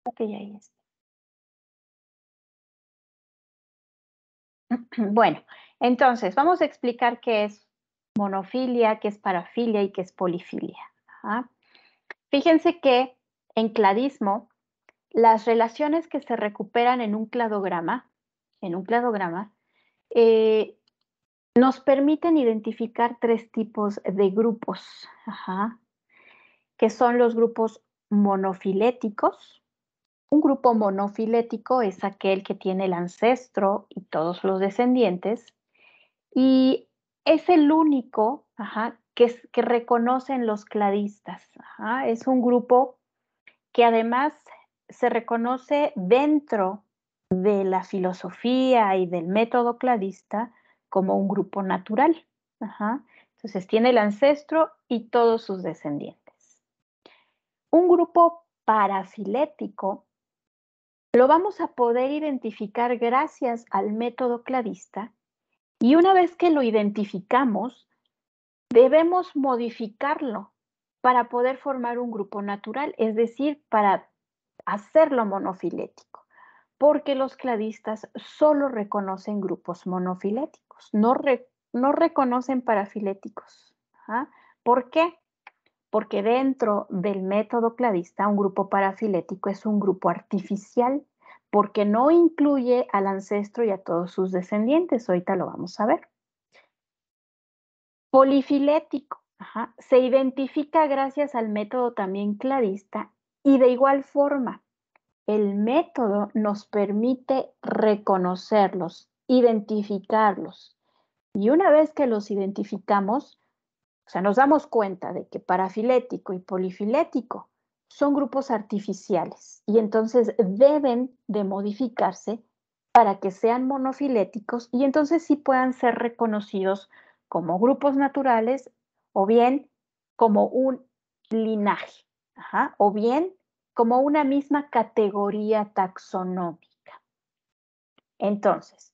Ok, ahí está. Bueno, entonces vamos a explicar qué es monofilia, qué es parafilia y qué es polifilia. Ajá. Fíjense que en cladismo, las relaciones que se recuperan en un cladograma, eh, nos permiten identificar tres tipos de grupos, ajá, que son los grupos monofiléticos. Un grupo monofilético es aquel que tiene el ancestro y todos los descendientes, y es el único, ajá, que reconocen los cladistas. Ajá. Es un grupo que además se reconoce dentro de la filosofía y del método cladista como un grupo natural. Ajá. Entonces tiene el ancestro y todos sus descendientes. Un grupo parafilético lo vamos a poder identificar gracias al método cladista, y una vez que lo identificamos, debemos modificarlo para poder formar un grupo natural, es decir, para hacerlo monofilético, porque los cladistas solo reconocen grupos monofiléticos, no reconocen parafiléticos. ¿Ah? ¿Por qué? Porque dentro del método cladista, un grupo parafilético es un grupo artificial, porque no incluye al ancestro y a todos sus descendientes. Ahorita lo vamos a ver. Polifilético, ajá, se identifica gracias al método también cladista, y de igual forma, el método nos permite reconocerlos, identificarlos. Y una vez que los identificamos, o sea, nos damos cuenta de que parafilético y polifilético son grupos artificiales, y entonces deben de modificarse para que sean monofiléticos y entonces sí puedan ser reconocidos como grupos naturales, o bien como un linaje, ajá, o bien como una misma categoría taxonómica. Entonces,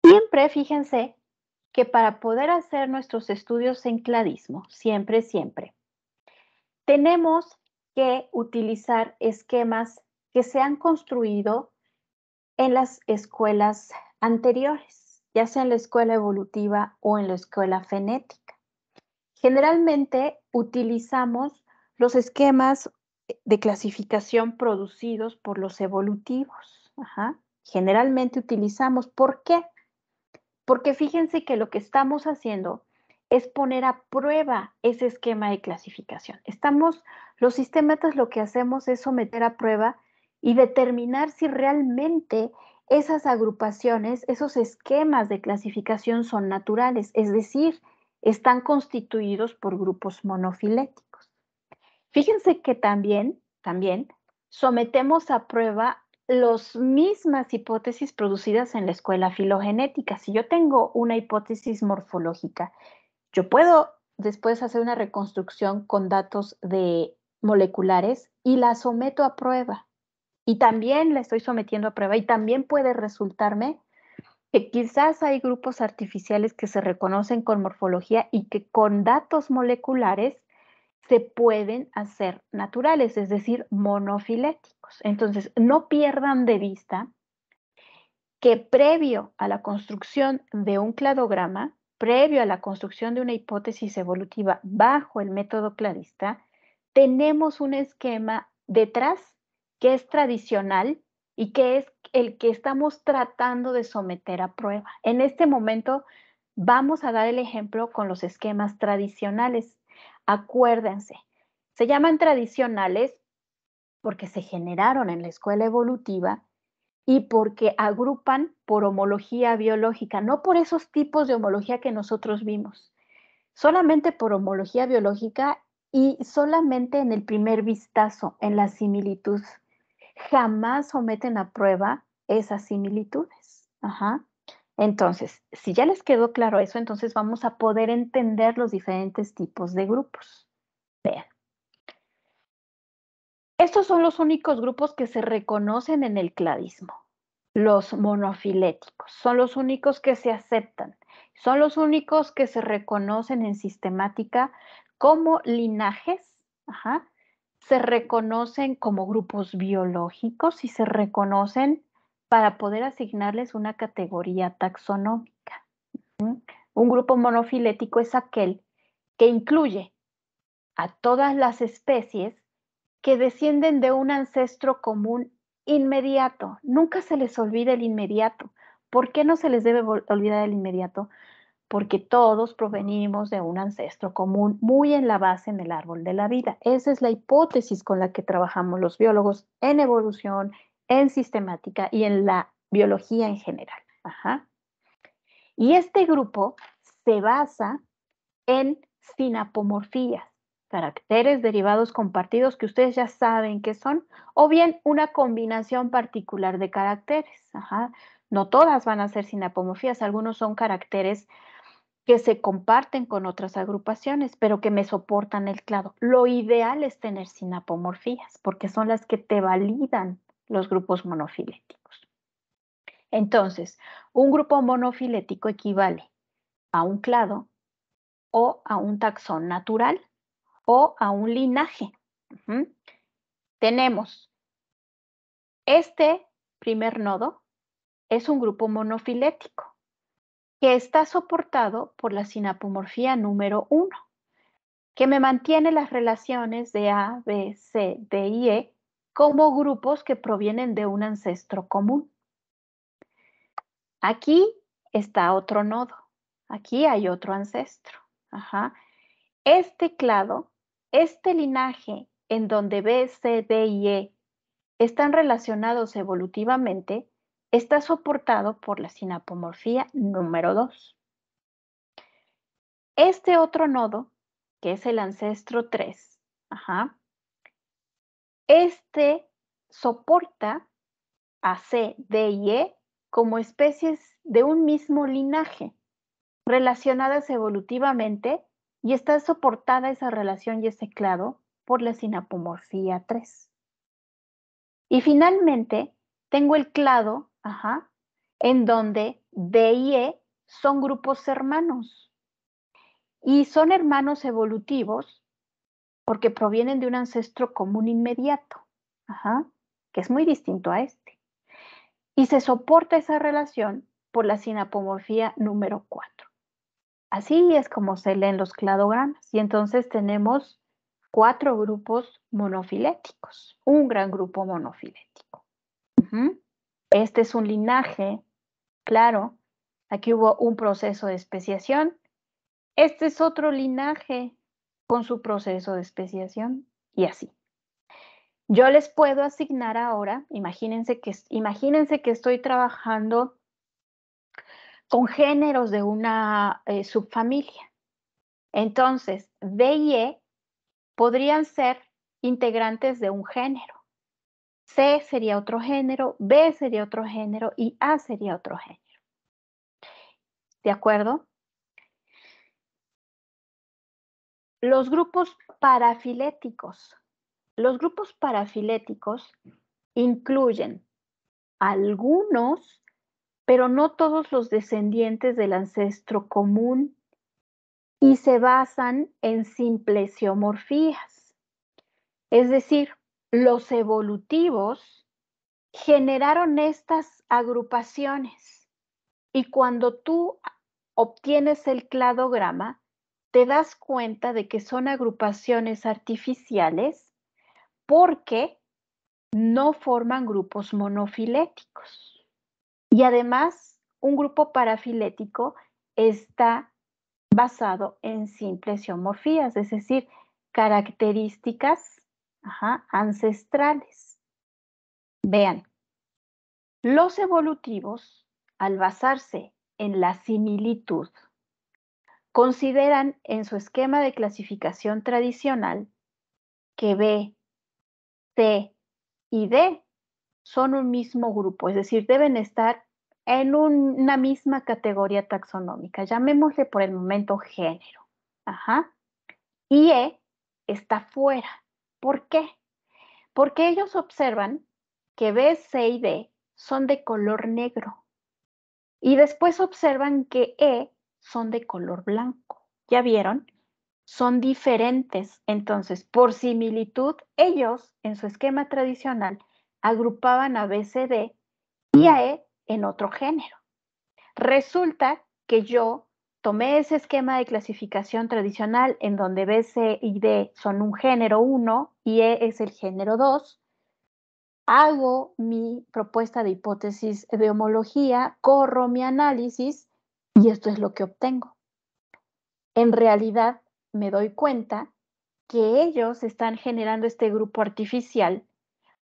siempre fíjense que para poder hacer nuestros estudios en cladismo, siempre, tenemos que utilizar esquemas que se han construido en las escuelas anteriores, ya sea en la escuela evolutiva o en la escuela fenética. Generalmente utilizamos los esquemas de clasificación producidos por los evolutivos. Ajá. Generalmente utilizamos, ¿por qué? Porque fíjense que lo que estamos haciendo es poner a prueba ese esquema de clasificación. Los sistemáticos lo que hacemos es someter a prueba y determinar si realmente esas agrupaciones, esos esquemas de clasificación son naturales, es decir, están constituidos por grupos monofiléticos. Fíjense que también sometemos a prueba las mismas hipótesis producidas en la escuela filogenética. Si yo tengo una hipótesis morfológica, yo puedo después hacer una reconstrucción con datos moleculares y la someto a prueba. Y también la estoy sometiendo a prueba y también puede resultarme que quizás hay grupos artificiales que se reconocen con morfología y que con datos moleculares se pueden hacer naturales, es decir, monofiléticos. Entonces, no pierdan de vista que previo a la construcción de un cladograma, previo a la construcción de una hipótesis evolutiva bajo el método cladista, tenemos un esquema detrás que es tradicional y que es el que estamos tratando de someter a prueba. En este momento vamos a dar el ejemplo con los esquemas tradicionales. Acuérdense, se llaman tradicionales porque se generaron en la escuela evolutiva y porque agrupan por homología biológica, no por esos tipos de homología que nosotros vimos, solamente por homología biológica y solamente en el primer vistazo, en la similitud. Jamás someten a prueba esas similitudes. Ajá. Entonces, si ya les quedó claro eso, entonces vamos a poder entender los diferentes tipos de grupos. Vean. Estos son los únicos grupos que se reconocen en el cladismo, los monofiléticos. Son los únicos que se aceptan. Son los únicos que se reconocen en sistemática como linajes, ajá, se reconocen como grupos biológicos y se reconocen para poder asignarles una categoría taxonómica. Un grupo monofilético es aquel que incluye a todas las especies que descienden de un ancestro común inmediato. Nunca se les olvida el inmediato. ¿Por qué no se les debe olvidar el inmediato? Porque todos provenimos de un ancestro común muy en la base en el árbol de la vida. Esa es la hipótesis con la que trabajamos los biólogos en evolución, en sistemática y en la biología en general. Ajá. Y este grupo se basa en sinapomorfías, caracteres derivados compartidos que ustedes ya saben qué son, o bien una combinación particular de caracteres. Ajá. No todas van a ser sinapomorfías, algunos son caracteres que se comparten con otras agrupaciones, pero que me soportan el clado. Lo ideal es tener sinapomorfías, porque son las que te validan los grupos monofiléticos. Entonces, un grupo monofilético equivale a un clado o a un taxón natural o a un linaje. Tenemos este primer nodo, es un grupo monofilético que está soportado por la sinapomorfía número 1, que me mantiene las relaciones de A, B, C, D y E como grupos que provienen de un ancestro común. Aquí está otro nodo, aquí hay otro ancestro. Ajá. Este clado, este linaje en donde B, C, D y E están relacionados evolutivamente, está soportado por la sinapomorfía número 2. Este otro nodo, que es el ancestro 3, este soporta a C, D y E como especies de un mismo linaje, relacionadas evolutivamente, y está soportada esa relación y ese clado por la sinapomorfía 3. Y finalmente, tengo el clado, en donde D y E son grupos hermanos. Y son hermanos evolutivos porque provienen de un ancestro común inmediato, que es muy distinto a este. Y se soporta esa relación por la sinapomorfía número 4. Así es como se leen los cladogramas. Y entonces tenemos 4 grupos monofiléticos, un gran grupo monofilético. Este es un linaje, claro. Aquí hubo un proceso de especiación. Este es otro linaje con su proceso de especiación y así. Yo les puedo asignar ahora, imagínense que estoy trabajando con géneros de una subfamilia. Entonces, D y E podrían ser integrantes de un género. C sería otro género, B sería otro género y A sería otro género. ¿De acuerdo? Los grupos parafiléticos. Los grupos parafiléticos incluyen algunos, pero no todos los descendientes del ancestro común y se basan en simplesiomorfías. Es decir, los evolutivos generaron estas agrupaciones y cuando tú obtienes el cladograma, te das cuenta de que son agrupaciones artificiales porque no forman grupos monofiléticos. Y además, un grupo parafilético está basado en simplesiomorfías, es decir, características ancestrales. Vean, los evolutivos, al basarse en la similitud, consideran en su esquema de clasificación tradicional que B, C y D son un mismo grupo, es decir, deben estar en una misma categoría taxonómica, llamémosle por el momento género. Y E está fuera. ¿Por qué? Porque ellos observan que B, C y D son de color negro y después observan que E son de color blanco. ¿Ya vieron? son diferentes. Entonces, por similitud, ellos en su esquema tradicional agrupaban a B, C, D y a E en otro género. Resulta que yo tomé ese esquema de clasificación tradicional en donde B, C y D son un género 1 y E es el género 2. Hago mi propuesta de hipótesis de homología, corro mi análisis y esto es lo que obtengo. En realidad, me doy cuenta que ellos están generando este grupo artificial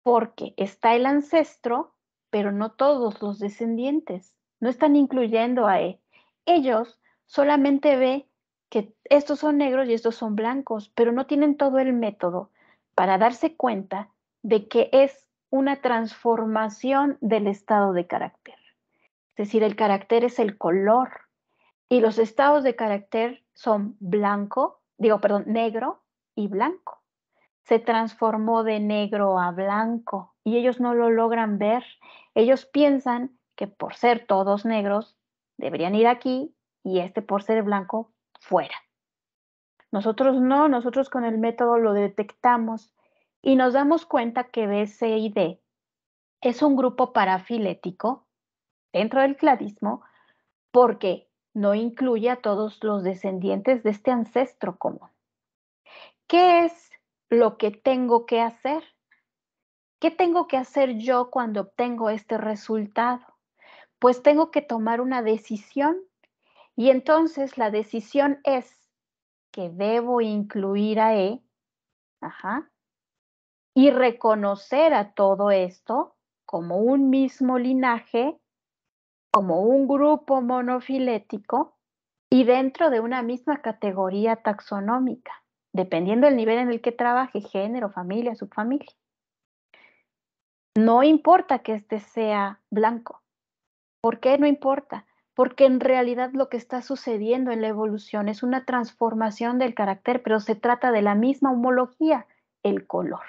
porque está el ancestro, pero no todos los descendientes. No están incluyendo a E. Ellos solamente ven que estos son negros y estos son blancos, pero no tienen todo el método para darse cuenta de que es una transformación del estado de carácter. Es decir, el carácter es el color y los estados de carácter son negro y blanco. Se transformó de negro a blanco y ellos no lo logran ver. Ellos piensan que por ser todos negros deberían ir aquí y este por ser blanco fuera. Nosotros no, nosotros con el método lo detectamos y nos damos cuenta que B, C y D es un grupo parafilético dentro del cladismo porque no incluye a todos los descendientes de este ancestro común. ¿Qué es lo que tengo que hacer? ¿Qué tengo que hacer yo cuando obtengo este resultado? Pues tengo que tomar una decisión y entonces la decisión es que debo incluir a E, ajá, y reconocer a todo esto como un mismo linaje, como un grupo monofilético y dentro de una misma categoría taxonómica, dependiendo del nivel en el que trabaje, género, familia, subfamilia. No importa que este sea blanco. ¿Por qué no importa? Porque en realidad lo que está sucediendo en la evolución es una transformación del carácter, pero se trata de la misma homología, el color.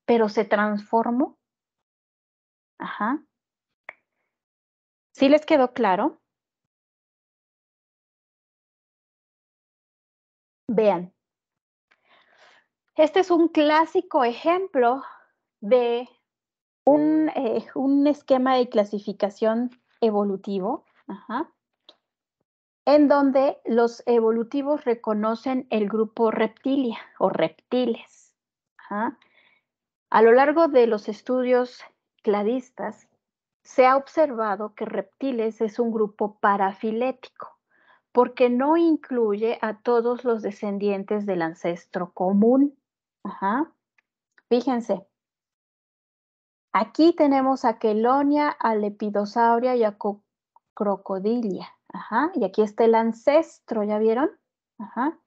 Pero se transformó. Ajá. ¿Sí les quedó claro? Vean, este es un clásico ejemplo de un esquema de clasificación evolutivo, ajá, en donde los evolutivos reconocen el grupo reptilia o reptiles. Ajá. A lo largo de los estudios cladistas, se ha observado que reptiles es un grupo parafilético, porque no incluye a todos los descendientes del ancestro común. Ajá. Fíjense, aquí tenemos a Chelonia, a Lepidosauria y a Crocodilia. Ajá. Y aquí está el ancestro, ¿ya vieron? Ajá.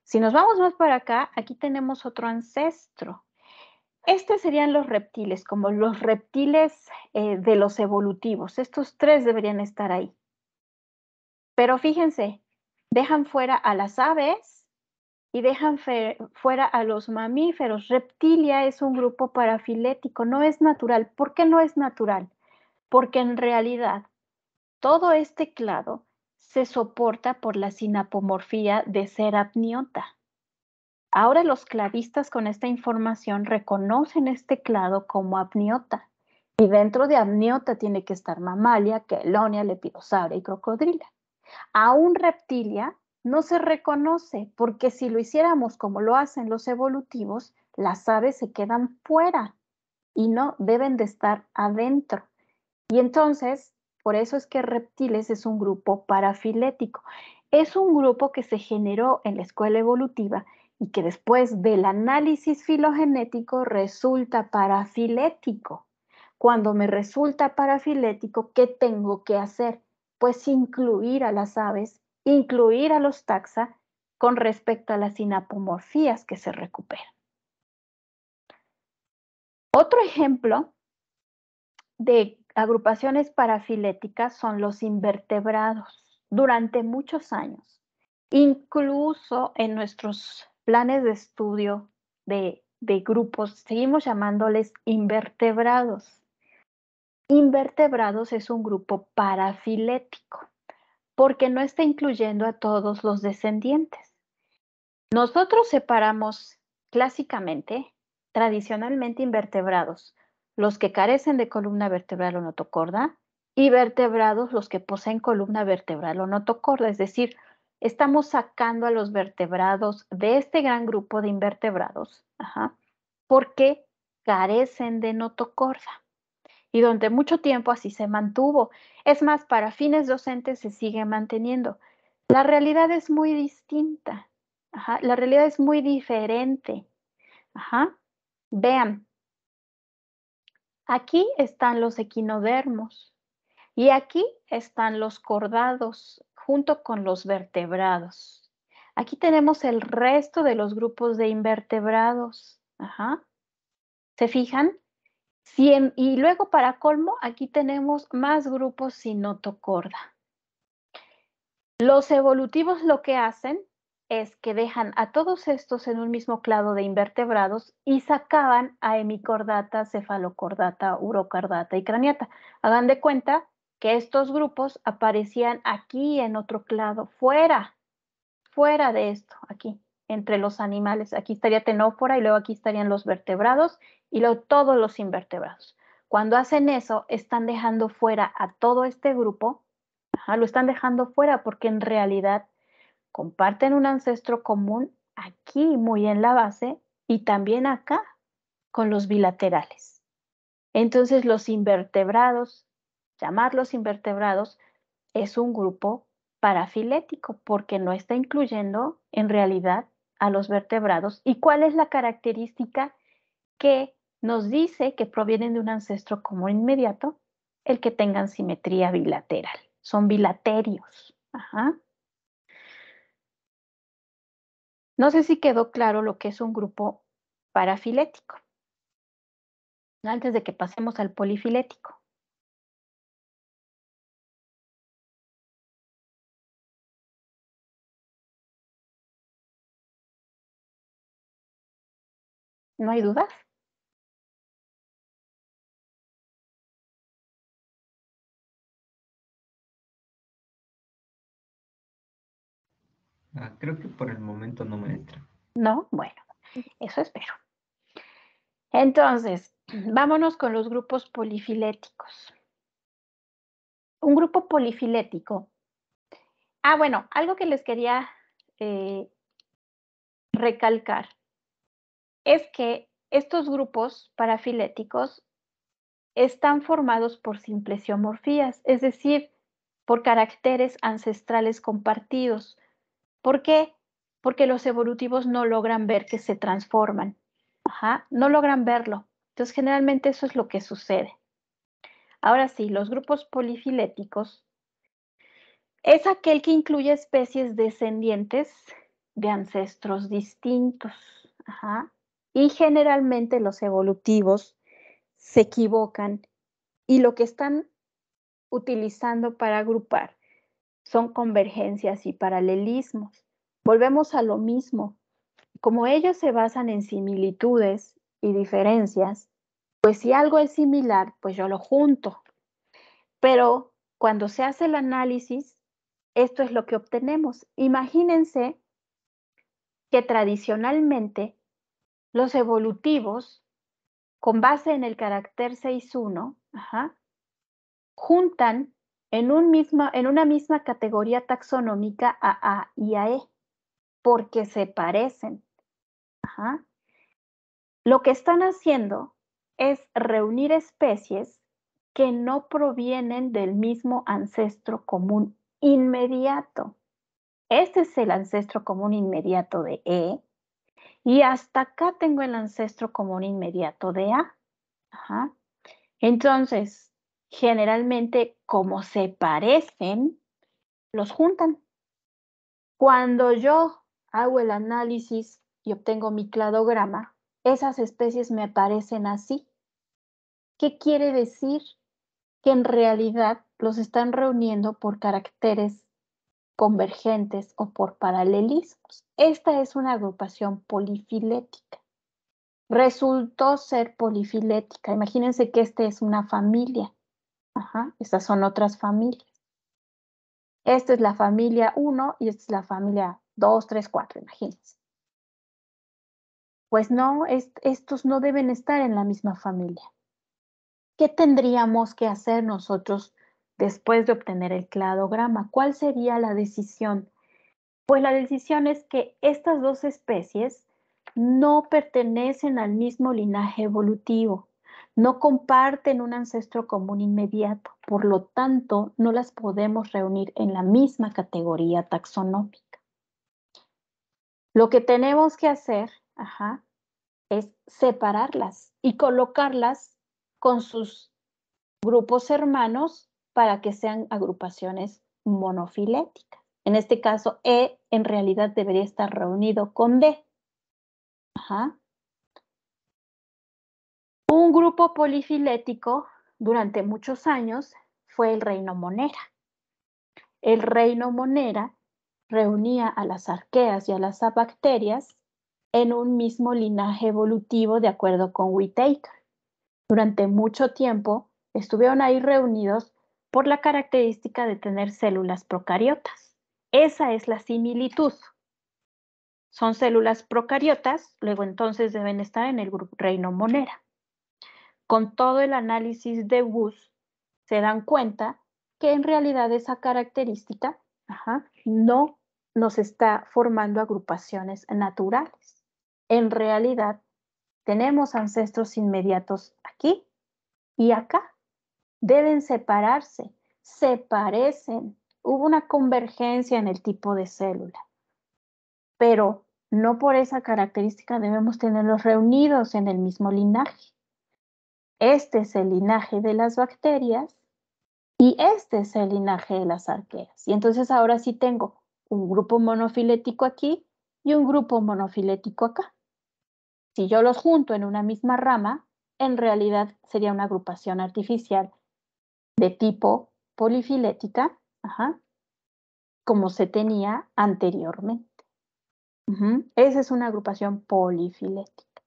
Si nos vamos más para acá, aquí tenemos otro ancestro. Estos serían los reptiles, como los reptiles de los evolutivos. Estos tres deberían estar ahí. Pero fíjense, dejan fuera a las aves y dejan fuera a los mamíferos. Reptilia es un grupo parafilético, no es natural. ¿Por qué no es natural? Porque en realidad todo este clado se soporta por la sinapomorfía de ser apniota. Ahora los cladistas con esta información reconocen este clado como apniota. Y dentro de apniota tiene que estar mamalia, quelonia, lepidosauria y crocodila. Aún reptilia no se reconoce porque si lo hiciéramos como lo hacen los evolutivos, las aves se quedan fuera y no deben de estar adentro. Y entonces, por eso es que reptiles es un grupo parafilético. Es un grupo que se generó en la escuela evolutiva y que después del análisis filogenético resulta parafilético. Cuando me resulta parafilético, ¿qué tengo que hacer? Pues incluir a las aves, incluir a los taxa con respecto a las sinapomorfías que se recuperan. Otro ejemplo de agrupaciones parafiléticas son los invertebrados. Durante muchos años, incluso en nuestros planes de estudio de grupos, seguimos llamándoles invertebrados. Invertebrados es un grupo parafilético porque no está incluyendo a todos los descendientes. Nosotros separamos clásicamente, tradicionalmente invertebrados, los que carecen de columna vertebral o notocorda, y vertebrados los que poseen columna vertebral o notocorda, es decir, estamos sacando a los vertebrados de este gran grupo de invertebrados, porque carecen de notocorda. Y durante mucho tiempo así se mantuvo. Es más, para fines docentes se sigue manteniendo. La realidad es muy distinta. La realidad es muy diferente. Ajá. Vean, aquí están los equinodermos y aquí están los cordados junto con los vertebrados. Aquí tenemos el resto de los grupos de invertebrados. ¿Se fijan? Y luego para colmo, aquí tenemos más grupos sin notocorda. Los evolutivos lo que hacen es que dejan a todos estos en un mismo clado de invertebrados y sacaban a hemicordata, cefalocordata, urocordata y craniata. Hagan de cuenta que estos grupos aparecían aquí en otro clado, fuera de esto, aquí, entre los animales. Aquí estaría tenófora y luego aquí estarían los vertebrados y luego todos los invertebrados. Cuando hacen eso, están dejando fuera a todo este grupo, lo están dejando fuera porque en realidad comparten un ancestro común aquí, muy en la base, y también acá, con los bilaterales. Entonces, los invertebrados, llamarlos invertebrados, es un grupo parafilético porque no está incluyendo en realidad a los vertebrados. ¿Y cuál es la característica que nos dice que provienen de un ancestro común inmediato? El que tengan simetría bilateral. Son bilaterios. No sé si quedó claro lo que es un grupo parafilético, antes de que pasemos al polifilético. ¿No hay dudas? Creo que por el momento no, maestra. No, bueno, eso espero. Entonces, vámonos con los grupos polifiléticos. Un grupo polifilético. Bueno, algo que les quería eh, recalcar es que estos grupos parafiléticos están formados por simplesiomorfías, es decir, por caracteres ancestrales compartidos. ¿Por qué? Porque los evolutivos no logran ver que se transforman. No logran verlo. Entonces, generalmente eso es lo que sucede. Ahora sí, los grupos polifiléticos es aquel que incluye especies descendientes de ancestros distintos. Y generalmente los evolutivos se equivocan y lo que están utilizando para agrupar son convergencias y paralelismos. Volvemos a lo mismo. Como ellos se basan en similitudes y diferencias, pues si algo es similar, pues yo lo junto. Pero cuando se hace el análisis, esto es lo que obtenemos. Imagínense que tradicionalmente los evolutivos, con base en el carácter 6.1, juntan en una misma categoría taxonómica a A y a E, porque se parecen. Lo que están haciendo es reunir especies que no provienen del mismo ancestro común inmediato. Este es el ancestro común inmediato de E y hasta acá tengo el ancestro común inmediato de A. Entonces, generalmente, como se parecen, los juntan. Cuando yo hago el análisis y obtengo mi cladograma, esas especies me aparecen así. ¿Qué quiere decir? Que en realidad los están reuniendo por caracteres convergentes o por paralelismos. Esta es una agrupación polifilética. Resultó ser polifilética. Imagínense que esta es una familia. Estas son otras familias. Esta es la familia 1 y esta es la familia 2, 3, 4, imagínense. Pues no, estos no deben estar en la misma familia. ¿Qué tendríamos que hacer nosotros después de obtener el cladograma? ¿Cuál sería la decisión? Pues la decisión es que estas dos especies no pertenecen al mismo linaje evolutivo, no comparten un ancestro común inmediato, por lo tanto, no las podemos reunir en la misma categoría taxonómica. Lo que tenemos que hacer, es separarlas y colocarlas con sus grupos hermanos para que sean agrupaciones monofiléticas. En este caso, E en realidad debería estar reunido con D. Un grupo polifilético durante muchos años fue el reino Monera. El reino Monera reunía a las arqueas y a las bacterias en un mismo linaje evolutivo de acuerdo con Whittaker. Durante mucho tiempo estuvieron ahí reunidos por la característica de tener células procariotas. Esa es la similitud. Son células procariotas, luego entonces deben estar en el reino Monera. Con todo el análisis de Wood, se dan cuenta que en realidad esa característica no nos está formando agrupaciones naturales. En realidad, tenemos ancestros inmediatos aquí y acá. Deben separarse, se parecen. Hubo una convergencia en el tipo de célula, pero no por esa característica debemos tenerlos reunidos en el mismo linaje. Este es el linaje de las bacterias y este es el linaje de las arqueas. Y entonces ahora sí tengo un grupo monofilético aquí y un grupo monofilético acá. Si yo los junto en una misma rama, en realidad sería una agrupación artificial de tipo polifilética, como se tenía anteriormente. Esa es una agrupación polifilética.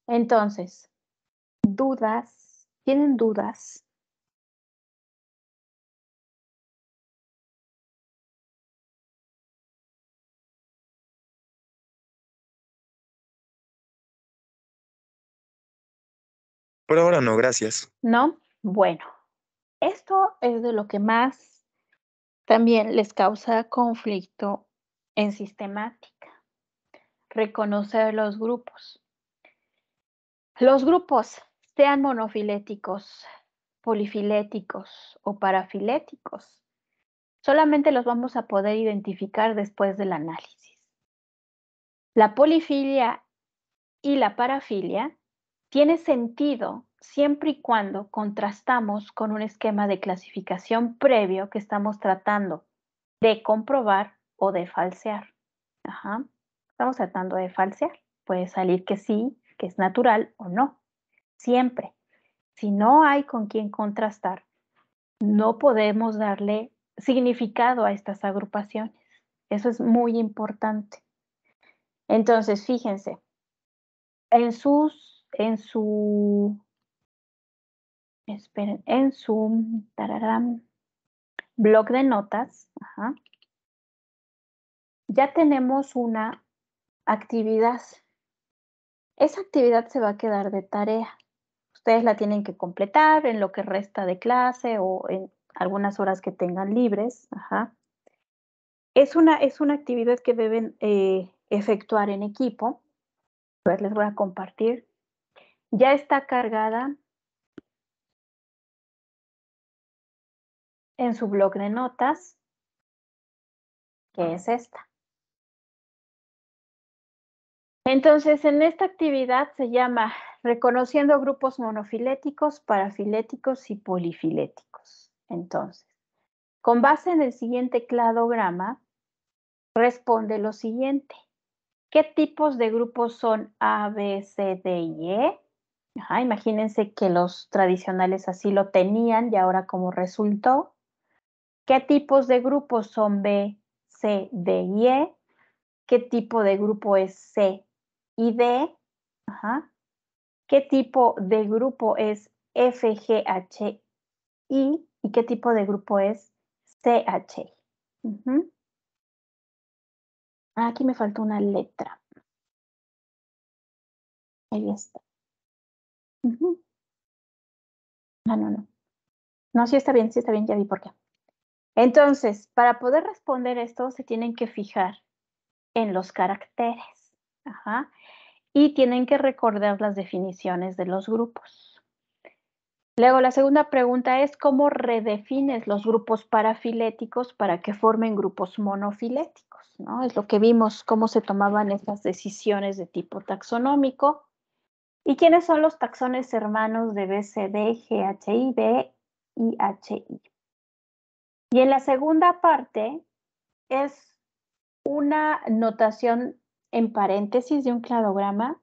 Entonces, ¿dudas? ¿Tienen dudas? Por ahora no, gracias. ¿No? Bueno, esto es de lo que más también les causa conflicto en sistemática. Reconocer los grupos. Los grupos, sean monofiléticos, polifiléticos o parafiléticos, solamente los vamos a poder identificar después del análisis. La polifilia y la parafilia tiene sentido siempre y cuando contrastamos con un esquema de clasificación previo que estamos tratando de comprobar o de falsear. Estamos tratando de falsear. Puede salir que sí, que es natural o no. Siempre. Si no hay con quién contrastar, no podemos darle significado a estas agrupaciones. Eso es muy importante. Entonces, fíjense, en su blog de notas, ya tenemos una actividad. Esa actividad se va a quedar de tarea. Ustedes la tienen que completar en lo que resta de clase o en algunas horas que tengan libres. Es una actividad que deben efectuar en equipo. A ver, les voy a compartir. Ya está cargada en su blog de notas, que es esta. Entonces, en esta actividad se llama Reconociendo grupos monofiléticos, parafiléticos y polifiléticos. Entonces, con base en el siguiente cladograma, responde lo siguiente. ¿Qué tipos de grupos son A, B, C, D y E? Imagínense que los tradicionales así lo tenían y ahora como resultó. ¿Qué tipos de grupos son B, C, D y E? ¿Qué tipo de grupo es C y D? ¿Qué tipo de grupo es F, G, H, I? ¿Y qué tipo de grupo es CH? Aquí me falta una letra. Ahí está. Ujú. No. No, sí está bien, ya vi por qué. Entonces, para poder responder esto, se tienen que fijar en los caracteres. Ajá. Y tienen que recordar las definiciones de los grupos. Luego, la segunda pregunta es, ¿cómo redefines los grupos parafiléticos para que formen grupos monofiléticos? ¿No? Es lo que vimos, cómo se tomaban estas decisiones de tipo taxonómico. ¿Y quiénes son los taxones hermanos de BCD, GHI, B y HI? Y en la segunda parte es una notación en paréntesis de un cladograma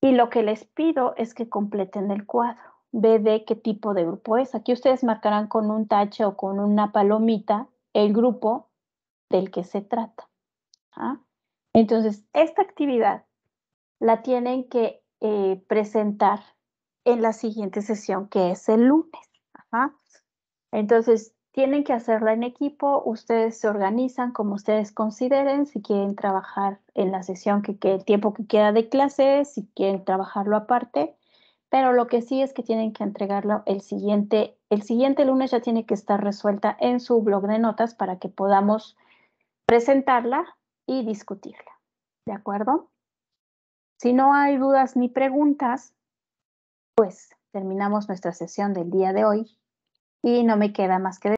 y lo que les pido es que completen el cuadro. BD, ¿qué tipo de grupo es? Aquí ustedes marcarán con un tache o con una palomita el grupo del que se trata. ¿Ah? Entonces, esta actividad la tienen que presentar en la siguiente sesión, que es el lunes. Ajá. Entonces, tienen que hacerla en equipo, ustedes se organizan como ustedes consideren, si quieren trabajar en la sesión el tiempo que queda de clase, si quieren trabajarlo aparte, pero lo que sí es que tienen que entregarlo el siguiente lunes ya tiene que estar resuelta en su blog de notas para que podamos presentarla y discutirla. ¿De acuerdo? Si no hay dudas ni preguntas, pues terminamos nuestra sesión del día de hoy y no me queda más que